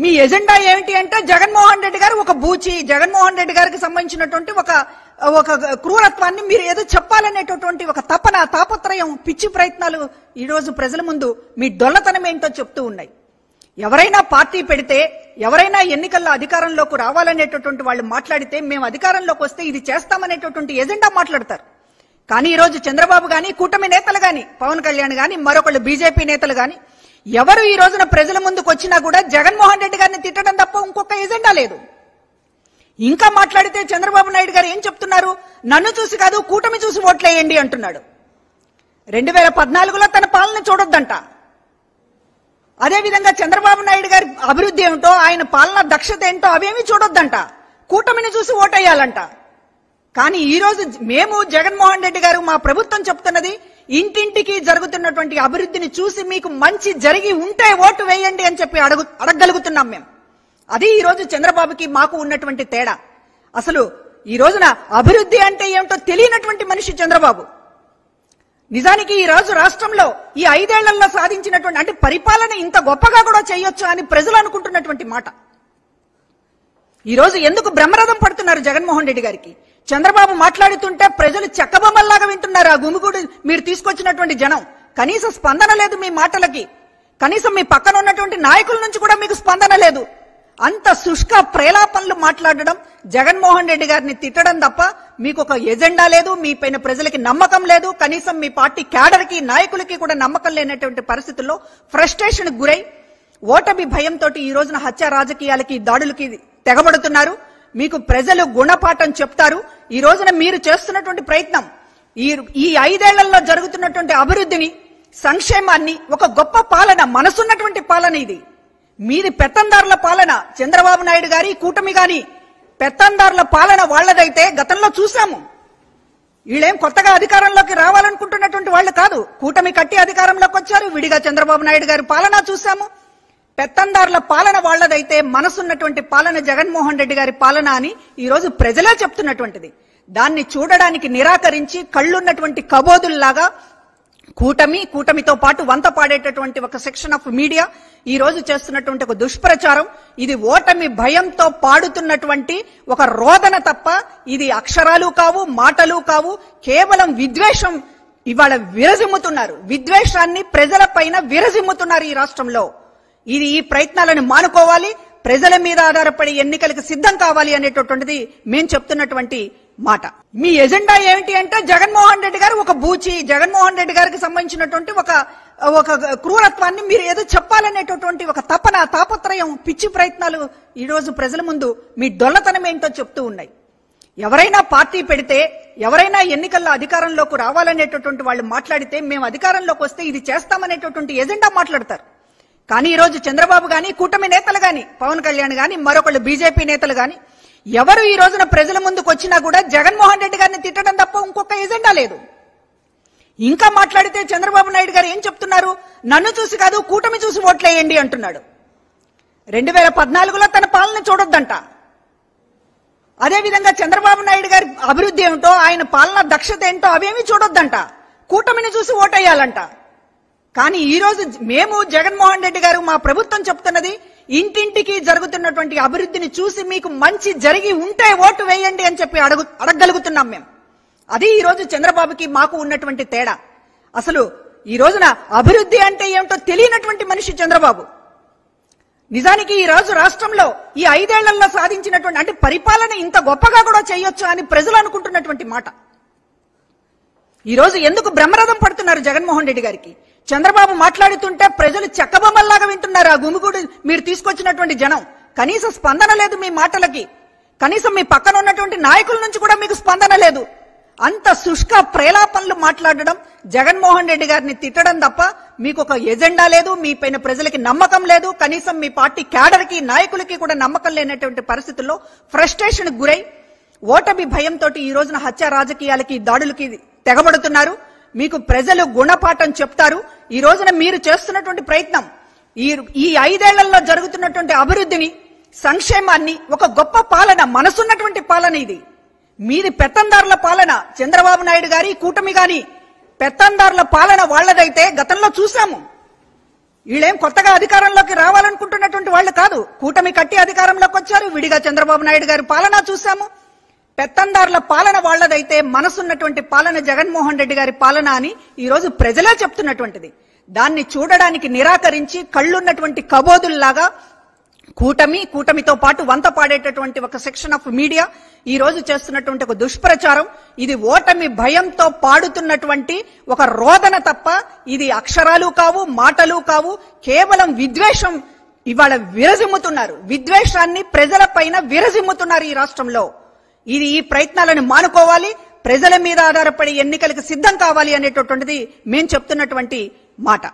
మీ agenda ఏమిటి అంటే జగన్మోహన్ రెడ్డి గారు ఒక బూచి, జగన్మోహన్ రెడ్డి గారికి సంబంధించినటువంటి ఒక క్రూరత్వాన్ని మీరు ఏదో చెప్పాలనేటటువంటి ఒక తపన, తాపత్రయం, పిచ్చి ప్రయత్నాలు ఈ రోజు ప్రజల ముందు మీ డొల్లతనం ఏంటో చెప్తూ ఉన్నాయి. ఎవరైనా పార్టీ పెడితే, ఎవరైనా ఎన్నికల్లో అధికారంలోకి రావాలనేటటువంటి వాళ్ళు మాట్లాడితే మేము అధికారంలోకి వస్తే ఇది చేస్తామనేటటువంటి ఎజెండా మాట్లాడతారు. కానీ ఈ రోజు చంద్రబాబు గాని, కూటమి నేతలు గాని, పవన్ కళ్యాణ్ గాని, మరొకళ్ళు బీజేపీ నేతలు గాని ఎవరు ఈ రోజున ప్రజల ముందుకు వచ్చినా కూడా జగన్మోహన్ రెడ్డి గారిని తిట్టడం తప్ప ఇంకొక ఎజెండా లేదు. ఇంకా మాట్లాడితే చంద్రబాబు నాయుడు గారు ఏం చెప్తున్నారు? నన్ను చూసి కాదు కూటమి చూసి ఓట్లేయండి అంటున్నాడు. 2014లో తన పాలన చూడొద్దంట. అదేవిధంగా చంద్రబాబు నాయుడు గారి అభివృద్ధి ఏమిటో, ఆయన పాలన దక్షత ఏంటో అవేమీ చూడొద్దంట. కూటమిని చూసి ఓటేయాలంట. కానీ ఈ రోజు మేము జగన్మోహన్ రెడ్డి గారు, మా ప్రభుత్వం చెప్తున్నది ఇంటింటికి జరుగుతున్నటువంటి అభివృద్ధిని చూసి మీకు మంచి జరిగి ఉంటే ఓటు వేయండి అని చెప్పి అడగగలుగుతున్నాం మేము. అది ఈ రోజు చంద్రబాబుకి మాకు ఉన్నటువంటి తేడా. అసలు ఈ రోజున అభివృద్ధి అంటే ఏమిటో తెలియనటువంటి మనిషి చంద్రబాబు. నిజానికి ఈ రోజు రాష్ట్రంలో ఈ 5 ఏళ్లలో సాధించినటువంటి అంటే పరిపాలన ఇంత గొప్పగా కూడా చేయొచ్చు అని ప్రజలు అనుకుంటున్నటువంటి మాట. ఈ రోజు ఎందుకు బ్రహ్మరథం పడుతున్నారు జగన్మోహన్ రెడ్డి గారికి? చంద్రబాబు మాట్లాడుతుంటే ప్రజలు చెక్కబొమ్మల్లాగా వింటున్నారు. ఆ గుమిగూడు మీరు తీసుకొచ్చినటువంటి జనం కనీసం స్పందన లేదు మీ మాటలకి. కనీసం మీ పక్కన ఉన్నటువంటి నాయకుల నుంచి కూడా మీకు స్పందన లేదు. అంత శుష్క ప్రేలాపనలు మాట్లాడడం, జగన్మోహన్ రెడ్డి గారిని తిట్టడం తప్ప మీకు ఒక ఎజెండా లేదు. మీ పైన ప్రజలకి నమ్మకం లేదు. కనీసం మీ పార్టీ క్యాడర్కి, నాయకులకి కూడా నమ్మకం లేనటువంటి పరిస్థితుల్లో ఫ్రస్ట్రేషన్ గురై ఓటమి భయంతో ఈ రోజున హత్య రాజకీయాలకి, దాడులకి తెగబడుతున్నారు. మీకు ప్రజలు గుణపాఠం చెప్తారు. ఈ రోజున మీరు చేస్తున్నటువంటి ప్రయత్నం ఈ 5 ఏళ్లలో జరుగుతున్నటువంటి అభివృద్ధిని, సంక్షేమాన్ని, ఒక గొప్ప పాలన, మనసున్నటువంటి పాలన ఇది. మీది పెత్తందారుల పాలన. చంద్రబాబు నాయుడు గారి, కూటమి గాని పెత్తందారుల పాలన వాళ్లదైతే గతంలో చూశాము. వీళ్ళేం కొత్తగా అధికారంలోకి రావాలనుకుంటున్నటువంటి వాళ్ళు కాదు. కూటమి కట్టి అధికారంలోకి వచ్చారు. విడిగా చంద్రబాబు నాయుడు గారి పాలన చూశాము. పెత్తందారుల పాలన వాళ్లదైతే మనసున్నటువంటి పాలన జగన్మోహన్ రెడ్డి గారి పాలన అని ఈ రోజు ప్రజలే చెప్తున్నటువంటిది. దాన్ని చూడడానికి నిరాకరించి కళ్ళున్నటువంటి కబోదుల్లాగా కూటమితో పాటు వంత పాడేటటువంటి ఒక సెక్షన్ ఆఫ్ మీడియా ఈ రోజు చేస్తున్నటువంటి ఒక దుష్ప్రచారం, ఇది ఓటమి భయంతో పాడుతున్నటువంటి ఒక రోదన తప్ప ఇది అక్షరాలు కావు, మాటలు కావు. కేవలం విద్వేషం ఇవాళ విరజిమ్ముతున్నారు. విద్వేషాన్ని ప్రజల పైన విరజిమ్ముతున్నారు ఈ రాష్ట్రంలో. ఈ ప్రయత్నాలను మానుకోవాలి. ప్రజల మీద ఆధారపడి ఎన్నికలకు సిద్ధం కావాలి అనేటటువంటిది మేము చెప్తున్నటువంటి మాట. మీ ఎజెండా ఏమిటి అంటే జగన్మోహన్ రెడ్డి గారు ఒక బూచి, జగన్మోహన్ రెడ్డి గారికి సంబంధించినటువంటి ఒక క్రూరత్వాన్ని మీరు ఏదో చెప్పాలనేటటువంటి ఒక తపన, తాపత్రయం, పిచ్చి ప్రయత్నాలు ఈ రోజు ప్రజల ముందు మీ డొల్లతనం ఏంటో చెప్తూ ఉన్నాయి. ఎవరైనా పార్టీ పెడితే, ఎవరైనా ఎన్నికల్లో అధికారంలోకి రావాలనేటటువంటి వాళ్ళు మాట్లాడితే మేము అధికారంలోకి వస్తే ఇది చేస్తామనేటటువంటి ఎజెండా మాట్లాడతారు. కానీ ఈ రోజు చంద్రబాబు గాని, కూటమి నేతలు గాని, పవన్ కళ్యాణ్ గాని, మరొకళ్ళు బీజేపీ నేతలు గాని ఎవరు ఈ రోజున ప్రజల ముందుకు వచ్చినా కూడా జగన్మోహన్ రెడ్డి గారిని తిట్టడం తప్ప ఇంకొక ఎజెండా లేదు. ఇంకా మాట్లాడితే చంద్రబాబు నాయుడు గారు ఏం చెప్తున్నారు? నన్ను చూసి కాదు కూటమి చూసి ఓట్లేయండి అంటున్నాడు. 2014లో తన పాలన చూడొద్దంట. అదేవిధంగా చంద్రబాబు నాయుడు గారి అభివృద్ధి ఏమిటో, ఆయన పాలన దక్షత ఏంటో అవేమీ చూడొద్దంట. కూటమిని చూసి ఓటేయాలంట. కానీ ఈ రోజు మేము జగన్మోహన్ రెడ్డి గారు, మా ప్రభుత్వం చెప్తున్నది ఇంటింటికి జరుగుతున్నటువంటి అభివృద్ధిని చూసి మీకు మంచి జరిగి ఉంటే ఓటు వేయండి అని చెప్పి అడగగలుగుతున్నాం మేము. అది ఈ రోజు చంద్రబాబుకి మాకు ఉన్నటువంటి తేడా. అసలు ఈ రోజున అభివృద్ధి అంటే ఏమిటో తెలియనటువంటి మనిషి చంద్రబాబు. నిజానికి ఈ రోజు రాష్ట్రంలో ఈ 5 ఏళ్లలో సాధించినటువంటి అంటే పరిపాలన ఇంత గొప్పగా కూడా చేయొచ్చు అని ప్రజలు అనుకుంటున్నటువంటి మాట. ఈ రోజు ఎందుకు బ్రహ్మరథం పడుతున్నారు జగన్మోహన్ రెడ్డి గారికి? చంద్రబాబు మాట్లాడుతుంటే ప్రజలు చెక్కబొమ్మల్లాగా వింటున్నారు. ఆ గుమిగూడు మీరు తీసుకొచ్చినటువంటి జనం కనీసం స్పందన లేదు మీ మాటలకి. కనీసం మీ పక్కన ఉన్నటువంటి నాయకుల నుంచి కూడా మీకు స్పందన లేదు. అంత శుష్క ప్రేలాపనలు మాట్లాడడం, జగన్మోహన్ రెడ్డి గారిని తిట్టడం తప్ప మీకు ఒక ఎజెండా లేదు. మీ పైన ప్రజలకి నమ్మకం లేదు. కనీసం మీ పార్టీ క్యాడర్కి, నాయకులకి కూడా నమ్మకం లేనటువంటి పరిస్థితుల్లో ఫ్రస్ట్రేషన్ గురై ఓటమి భయంతో ఈ రోజున హత్య రాజకీయాలకి, దాడులకి తెగబడుతున్నారు. మీకు ప్రజలు గుణపాఠం చెప్తారు. ఈ రోజున మీరు చేస్తున్నటువంటి ప్రయత్నం ఈ 5 ఏళ్లలో జరుగుతున్నటువంటి అభివృద్ధిని, సంక్షేమాన్ని, ఒక గొప్ప పాలన, మనసున్నటువంటి పాలన ఇది. మీది పెత్తందారుల పాలన. చంద్రబాబు నాయుడు గారి, కూటమి గాని పెత్తందారుల పాలన వాళ్లదైతే గతంలో చూశాము. వీళ్ళేం కొత్తగా అధికారంలోకి రావాలనుకుంటున్నటువంటి వాళ్ళు కాదు. కూటమి కట్టి అధికారంలోకి వచ్చారు. విడిగా చంద్రబాబు నాయుడు గారి పాలన చూశాము. పెత్తందారుల పాలన వాళ్లదైతే మనసున్నటువంటి పాలన జగన్మోహన్ రెడ్డి గారి పాలన అని ఈ రోజు ప్రజలే చెప్తున్నటువంటిది. దాన్ని చూడడానికి నిరాకరించి కళ్ళున్నటువంటి కబోదుల్లాగా కూటమితో పాటు వంత పాడేటటువంటి ఒక సెక్షన్ ఆఫ్ మీడియా ఈ రోజు చేస్తున్నటువంటి ఒక దుష్ప్రచారం, ఇది ఓటమి భయంతో పాడుతున్నటువంటి ఒక రోదన తప్ప ఇది అక్షరాలు కావు, మాటలు కావు, కేవలం విద్వేషం ఇవాళ విరజిమ్ముతున్నారు. విద్వేషాన్ని ప్రజలపైన విరజిమ్ముతున్నారు ఈ రాష్ట్రంలో. ఈ ప్రయత్నాలను మానుకోవాలి. ప్రజల మీద ఆధారపడి ఎన్నికలకు సిద్ధం కావాలి అనేటటువంటిది మేం చెప్తున్నటువంటి మాట.